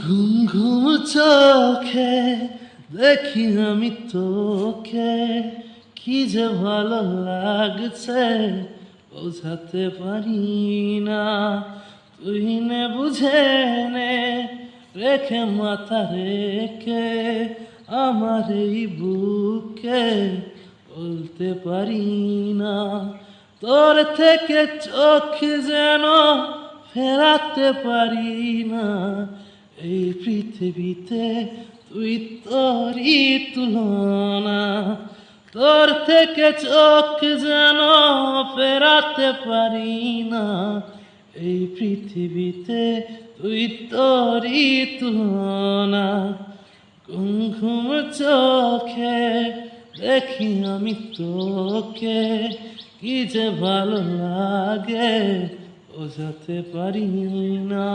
ঘুম ঘুম চোখে দেখি আমি তোকে, কি যে ভালো লাগছে বোঝাতে পারি না। তুই নে বুঝে নে, রেখে মাথা রেখে আমার এই বুকে বলতে পারি না। তোর থেকে চোখ যেন ফেরাতে পারি না। এই পৃথিবীতে তুই তোরই তুলনা। তোর থেকে চোখ যেন ফেরাতে পারি না। এই পৃথিবীতে তুই তোরই তুলনা। ঘুম ঘুম চোখে দেখি আমি তোকে, কি যে ভালো লাগে বোঝাতে পারি না।